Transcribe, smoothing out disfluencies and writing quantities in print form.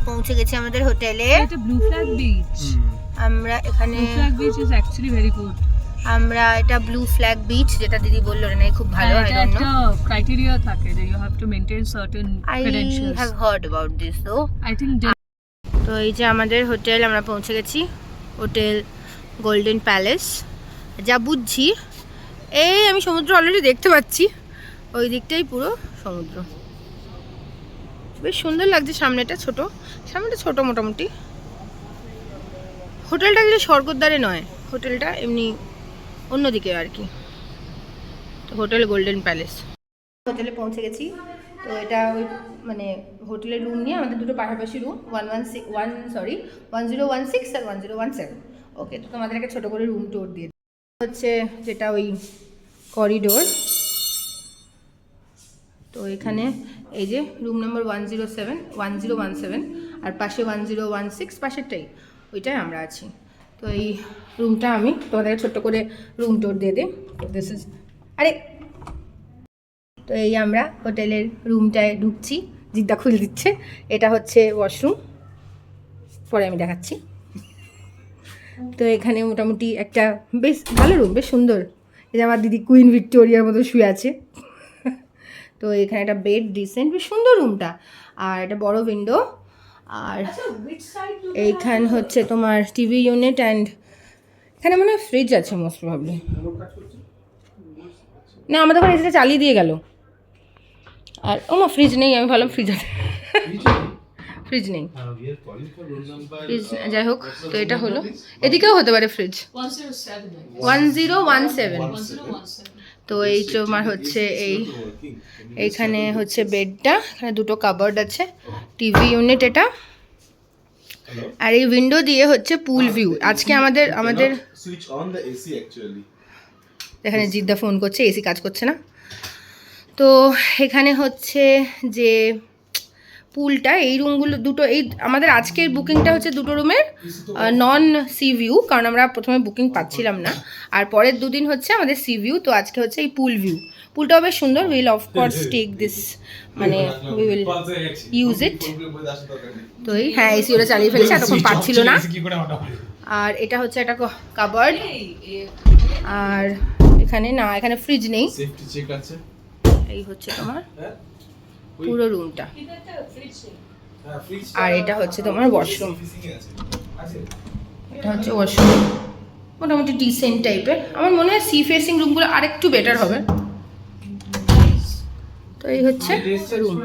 পৌঁছে গেছি আমাদের হোটেলে। এটা ব্লু ফ্ল্যাগ বিচ। আমরা এখানে blue flag beach is actually very good. আমরা এটা ব্লু ফ্ল্যাগ বিচ যেটা দিদি বললো না খুব ভালো। আই ডোন্ট নো, একটা ক্রাইটেরিয়া থাকে যে you have to maintain certain credentials. I have heard about this though. I think. তো এই যে আমাদের হোটেল, আমরা পৌঁছে গেছি হোটেল গোল্ডেন প্যালেস। যা বুঝছি এই আমি সমুদ্র অলরেডি দেখতে পাচ্ছি, ওই দিকটাই পুরো সমুদ্র। বেশ সুন্দর লাগছে সামনেটা ছোট, সামনেটা ছোট মোটামুটি। হোটেলটা কিন্তু স্বর্গদ্বারে নয়, হোটেলটা এমনি অন্যদিকে আর কি। তো হোটেল গোল্ডেন প্যালেস, হোটেলে পৌঁছে গেছি। তো এটা ওই মানে হোটেলের রুম নিয়ে আমাদের দুটো পাশাপাশি রুম, 1016 আর 1017। ওকে, তো তোমাদের একটা ছোটো করে রুম টুর দিয়ে হচ্ছে, যেটা ওই করিডোর। তো এখানে এই যে রুম নম্বর 1017 আর পাশে 1016, পাশেরটাই ওইটাই আমরা আছি। তো এই রুমটা আমি তোমাদের ছোট্ট করে রুম টুর দিয়ে দিই। দিস ইজ আরে, তো এই আমরা হোটেলের রুমটায় ঢুকছি, জিদ্দা খুলে দিচ্ছে। এটা হচ্ছে ওয়াশরুম, পরে আমি দেখাচ্ছি। তো এখানে মোটামুটি একটা বেশ ভালো রুম, বেশ সুন্দর। এই যে আমার দিদি কুইন ভিক্টোরিয়ার মতো শুয়ে আছে। তো এখানে একটা বেড, ডিসেন্ট, বেশ সুন্দর রুমটা। আর একটা বড় উইন্ডো। আর এইখান হচ্ছে তোমার টিভি ইউনিট, অ্যান্ড এখানে মনে হয় ফ্রিজ আছে মোস্ট প্রবাবলি। না, আমাদের ওখানে এসে চালিয়ে দিয়ে গেল। আর ওমা ফ্রিজ নেই, আমি ভাবলাম ফ্রিজ আছে। ফ্রিজ নেই, ফ্রিজ যাই হোক। তো এটা হলো, এদিকেও হতে পারে ফ্রিজ। 1017। তো এই তোমার হচ্ছে এইখানে হচ্ছে বেডটা, এখানে দুটো কাবার্ড আছে, টিভি ইউনিট এটা। আর এই উইন্ডো দিয়ে হচ্ছে পুল ভিউ। আজকে আমাদের এখানে জিদ্দা ফোন করছে, এসি কাজ করছে না। তো এখানে হচ্ছে যে পুলটা, এই রুমগুলো দুটো, এই আমাদের আজকের বুকিংটা হচ্ছে দুটো রুমের নন সি ভিউ, কারণ আমরা প্রথমে বুকিং পাচ্ছিলাম না। আর পরের দুদিন হচ্ছে আমাদের সি ভিউ। তো আজকে হচ্ছে এই পুল ভিউ। পুলটাও বেশ সুন্দর। উইল অফকোর্স টেক দিস, মানে উই উইল ইউজ ইট। তো এই হ্যাঁ, এসি ওরা চালিয়ে ফেলেছে, এতক্ষণ পাচ্ছিল না। আর এটা হচ্ছে একটা কাবার্ড। আর এখানে না, এখানে ফ্রিজ নেই। এই হচ্ছে তোমার পুরো রুমটা। আর এটা হচ্ছে তোমার ওয়াশরুম। এটা হচ্ছে ওয়াশরুম, মোটামুটি ডিসেন্ট টাইপের। আমার মনে হয় সি ফেসিং রুমগুলো আরেকটু বেটার হবে। তো এই হচ্ছে রুম।